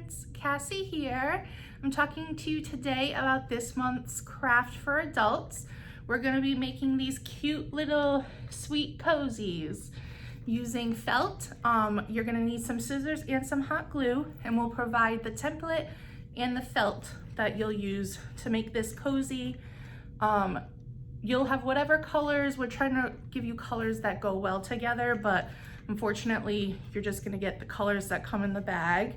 friends, Cassie here. I'm talking to you today about this month's craft for adults. We're going to be making these cute little sweet cozies using felt. You're going to need some scissors and some hot glue, and we'll provide the template and the felt that you'll use to make this cozy. You'll have whatever colors. We're trying to give you colors that go well together, but unfortunately, you're just gonna get the colors that come in the bag.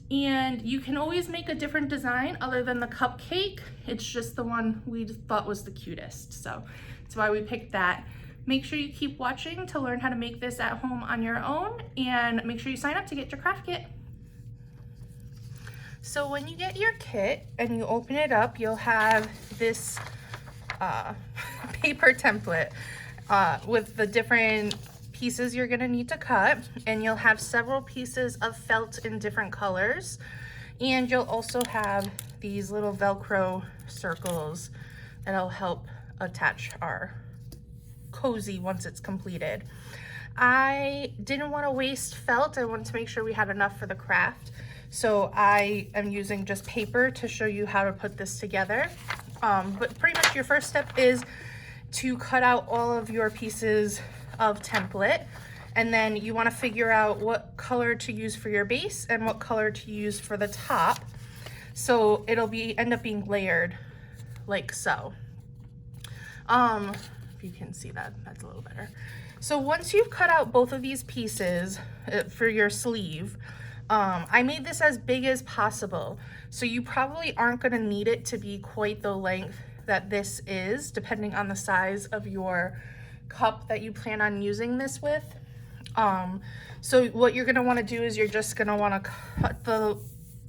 And you can always make a different design other than the cupcake. It's just the one we thought was the cutest. So that's why we picked that. Make sure you keep watching to learn how to make this at home on your own, and make sure you sign up to get your craft kit. So when you get your kit and you open it up, you'll have this paper template with the different pieces you're gonna need to cut, and you'll have several pieces of felt in different colors, and you'll also have these little Velcro circles that'll help attach our cozy once it's completed. I didn't want to waste felt. I wanted to make sure we had enough for the craft, so I am using just paper to show you how to put this together. But pretty much your first step is to cut out all of your pieces of template, and then you want to figure out what color to use for your base and what color to use for the top, so it'll end up being layered like so. If you can see that, that's a little better. So once you've cut out both of these pieces for your sleeve, I made this as big as possible, so you probably aren't going to need it to be quite the length that this is, depending on the size of your cup that you plan on using this with. So what you're going to want to do is you're just going to want to cut the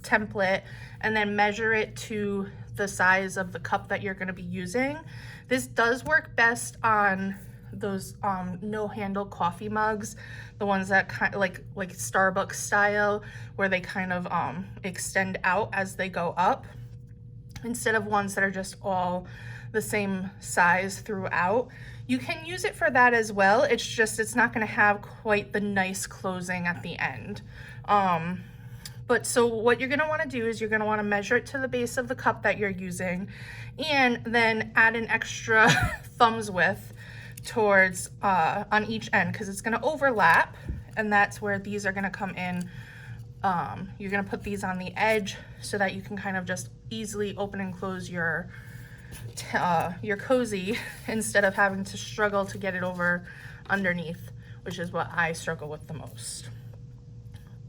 template and then measure it to the size of the cup that you're going to be using. This does work best on those no handle coffee mugs, the ones that kind of like Starbucks style, where they kind of extend out as they go up, instead of ones that are just all the same size throughout. You can use it for that as well. It's just it's not going to have quite the nice closing at the end. But so what you're going to want to do is you're going to want to measure it to the base of the cup that you're using, and then add an extra thumb's width towards on each end, because it's going to overlap, and that's where these are going to come in. You're going to put these on the edge so that you can kind of just easily open and close your cozy instead of having to struggle to get it over underneath, which is what I struggle with the most.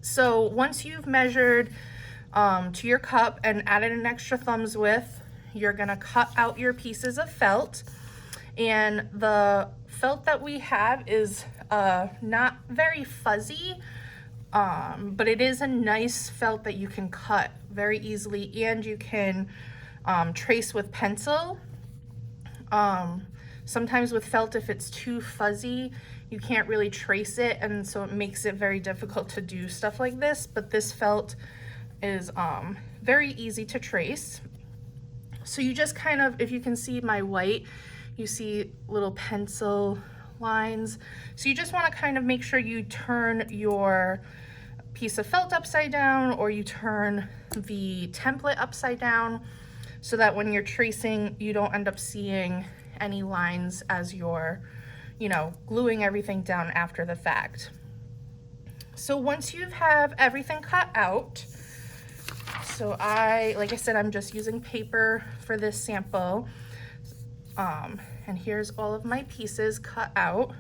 So once you've measured to your cup and added an extra thumb's width, you're going to cut out your pieces of felt. And the felt that we have is not very fuzzy, but it is a nice felt that you can cut very easily, and you can trace with pencil. Sometimes with felt, if it's too fuzzy, you can't really trace it, and so it makes it very difficult to do stuff like this, but this felt is very easy to trace. So you just kind of, if you can see my white, you see little pencil lines. So you just want to kind of make sure you turn your piece of felt upside down, or you turn the template upside down, so that when you're tracing, you don't end up seeing any lines as you're, gluing everything down after the fact. So once you have everything cut out, so like I said, I'm just using paper for this sample. And here's all of my pieces cut out.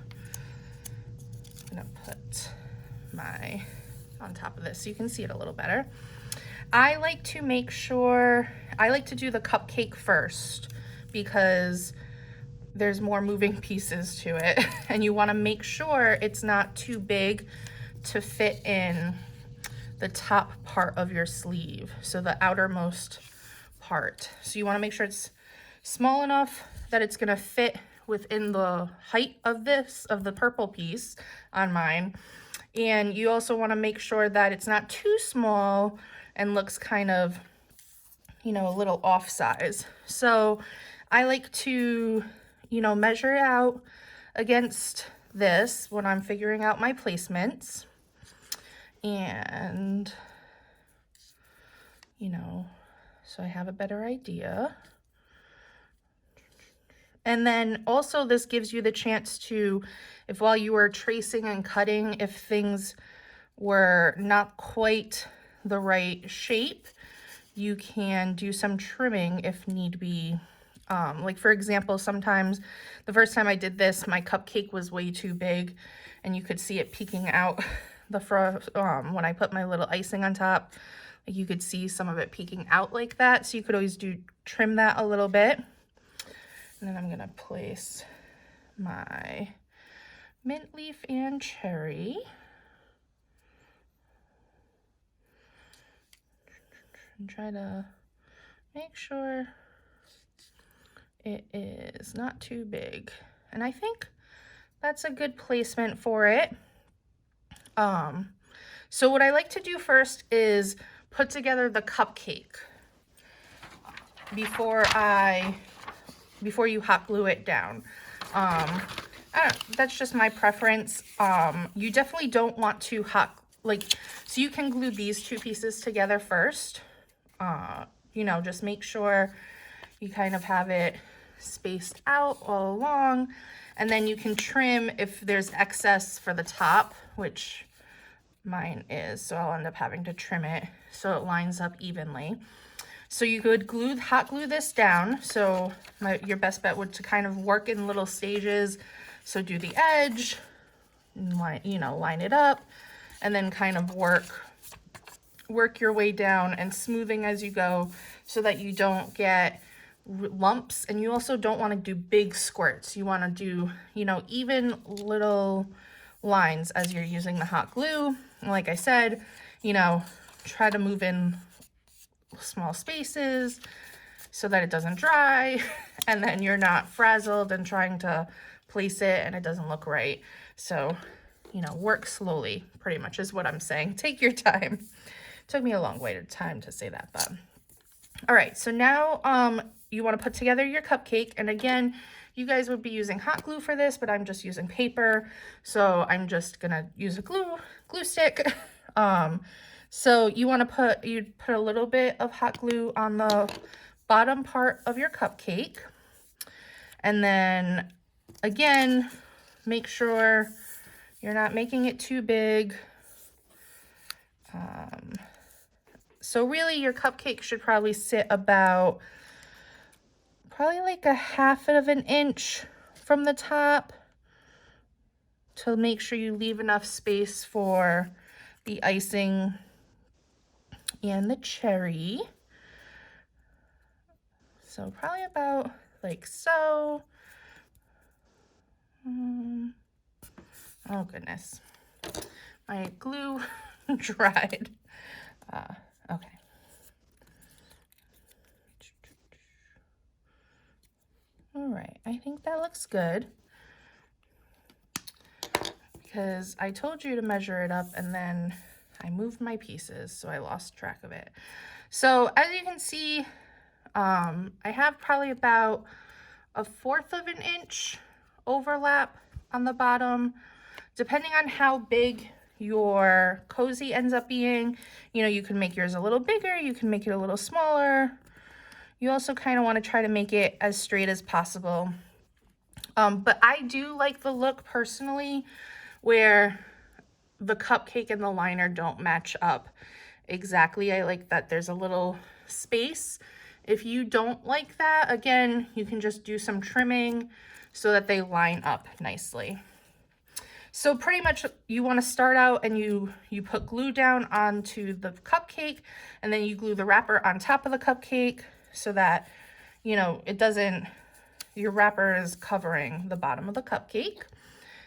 I'm gonna put on top of this so you can see it a little better. I like to do the cupcake first, because there's more moving pieces to it, and you want to make sure it's not too big to fit in the top part of your sleeve, so the outermost part. So you want to make sure it's small enough that it's going to fit within the height of the purple piece on mine, and you also want to make sure that it's not too small and looks kind of, a little off size. So I like to, measure it out against this when I'm figuring out my placements. And you know, so I have a better idea. And then also this gives you the chance to, if while you were tracing and cutting, if things were not quite the right shape, you can do some trimming if need be. Like for example, sometimes the first time I did this, my cupcake was way too big and you could see it peeking out the front when I put my little icing on top. Like you could see some of it peeking out like that. So you could always trim that a little bit. And then I'm gonna place my mint leaf and cherry. And try to make sure it is not too big. And I think that's a good placement for it. So what I like to do first is put together the cupcake before you hot glue it down. I don't know, that's just my preference. You definitely don't want to so you can glue these two pieces together first. You know, just make sure you kind of have it spaced out all along, and then you can trim if there's excess for the top, which mine is, so I'll end up having to trim it so it lines up evenly. So you could hot glue this down. So your best bet would to kind of work in little stages. So do the edge, line it up, and then kind of work your way down and smoothing as you go so that you don't get lumps. And you also don't want to do big squirts. You want to do, even little lines as you're using the hot glue. And like I said, try to move in small spaces so that it doesn't dry and then you're not frazzled and trying to place it and it doesn't look right. So, work slowly, pretty much is what I'm saying. Take your time. Took me a long time to say that, but all right. So now you want to put together your cupcake, and again, you guys would be using hot glue for this, but I'm just using paper, so I'm just gonna use a glue stick. So you want to put a little bit of hot glue on the bottom part of your cupcake, and then again, make sure you're not making it too big. So really your cupcake should probably sit about like a 1/2 of an inch from the top to make sure you leave enough space for the icing and the cherry. So probably about like so. Oh goodness, my glue dried. Okay. All right, I think that looks good because I told you to measure it up and then I moved my pieces, so I lost track of it. So as you can see, I have probably about a 1/4 of an inch overlap on the bottom. Depending on how big your cozy ends up being, you can make yours a little bigger, you can make it a little smaller. You also kind of want to try to make it as straight as possible. But I do like the look personally where the cupcake and the liner don't match up exactly. I like that there's a little space. If you don't like that, again, you can just do some trimming so that they line up nicely. So pretty much you want to start out and you put glue down onto the cupcake, and then you glue the wrapper on top of the cupcake so that, your wrapper is covering the bottom of the cupcake.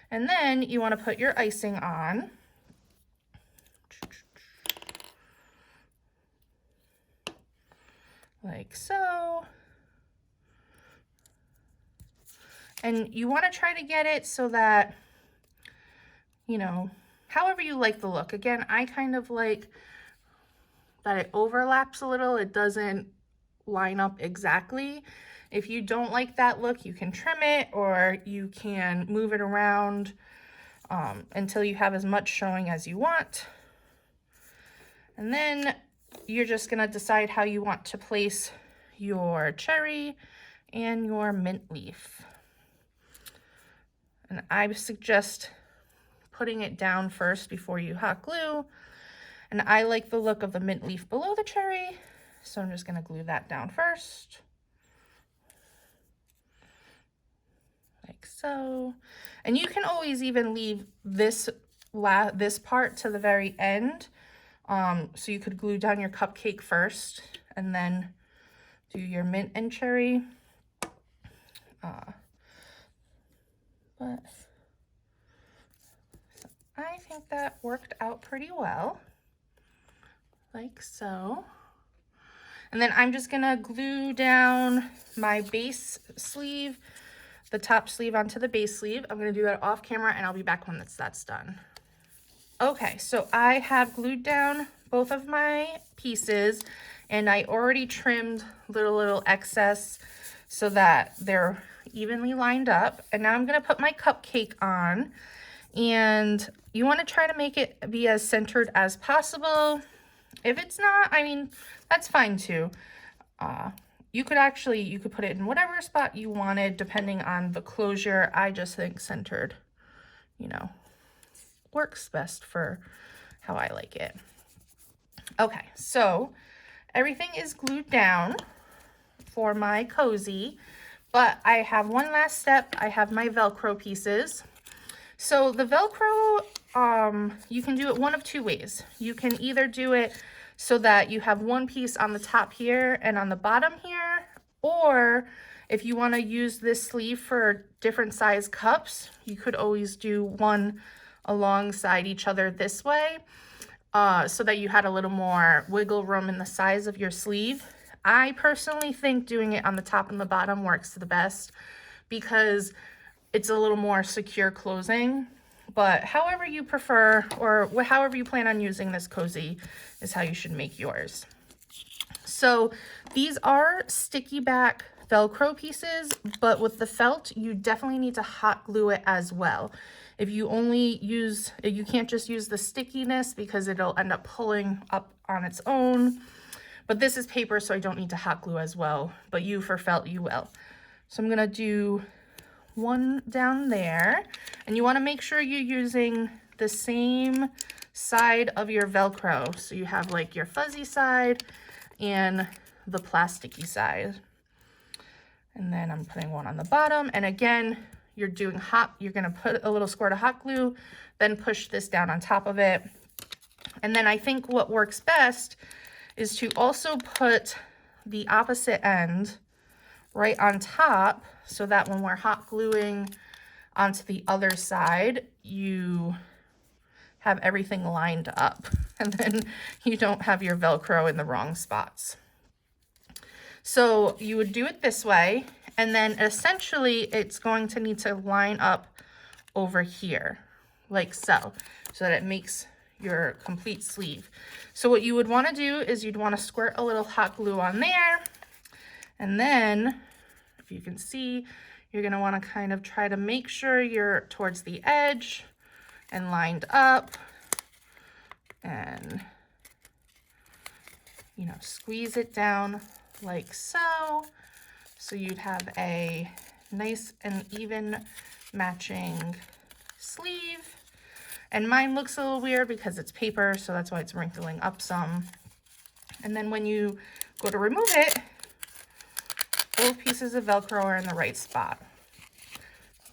And then you want to put your icing on. Like so. And you want to try to get it so that, however you like the look. Again, I kind of like that it overlaps a little. It doesn't line up exactly. If you don't like that look, you can trim it or you can move it around until you have as much showing as you want. And then you're just gonna decide how you want to place your cherry and your mint leaf. And I suggest putting it down first before you hot glue. And I like the look of the mint leaf below the cherry, so I'm just gonna glue that down first. Like so. And you can always even leave this part to the very end. So you could glue down your cupcake first and then do your mint and cherry. But so I think that worked out pretty well, like so. And then I'm just gonna glue down my base sleeve, the top sleeve onto the base sleeve. I'm gonna do that off camera and I'll be back when that's done. Okay, so I have glued down both of my pieces and I already trimmed little excess so that they're evenly lined up. And now I'm gonna put my cupcake on, and you wanna try to make it be as centered as possible. If it's not, I mean, that's fine too. You could put it in whatever spot you wanted depending on the closure. I just think centered, you know, works best for how I like it. Okay, so everything is glued down for my cozy, but I have one last step. I have my Velcro pieces. So the Velcro, you can do it one of two ways. You can either do it so that you have one piece on the top here and on the bottom here, or if you want to use this sleeve for different size cups, you could always do one alongside each other this way, so that you had a little more wiggle room in the size of your sleeve. I personally think doing it on the top and the bottom works the best because it's a little more secure closing. But however you prefer, or however you plan on using this cozy, is how you should make yours. So these are sticky back Velcro pieces, but with the felt, you definitely need to hot glue it as well. If you can't just use the stickiness because it'll end up pulling up on its own. But this is paper, so I don't need to hot glue as well. But for felt, you will. So I'm gonna do one down there. And you wanna make sure you're using the same side of your Velcro. So you have like your fuzzy side and the plasticky side. And then I'm putting one on the bottom. And again, you're gonna put a little squirt of hot glue, then push this down on top of it. And then I think what works best is to also put the opposite end right on top so that when we're hot gluing onto the other side, you have everything lined up and then you don't have your Velcro in the wrong spots. So you would do it this way, and then essentially it's going to need to line up over here like so that it makes your complete sleeve. So what you would want to do is you'd want to squirt a little hot glue on there, and then if you can see, you're going to want to kind of try to make sure you're towards the edge and lined up, and squeeze it down like so you'd have a nice and even matching sleeve. And mine looks a little weird because it's paper, so that's why it's wrinkling up some. And then when you go to remove it, both pieces of Velcro are in the right spot,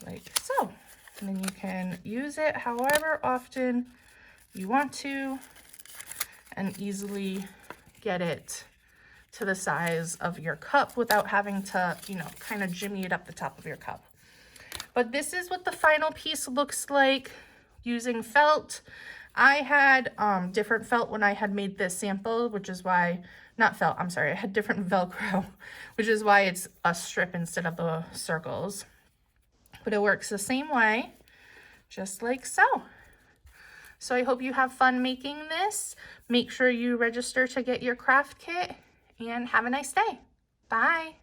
like so. And then you can use it however often you want to and easily get it to the size of your cup without having to, kind of jimmy it up the top of your cup. But this is what the final piece looks like using felt. I had different felt when I had made this sample, which is why, not felt, I'm sorry, I had different Velcro, which is why it's a strip instead of the circles. But it works the same way, just like so. So I hope you have fun making this. Make sure you register to get your craft kit and have a nice day. Bye.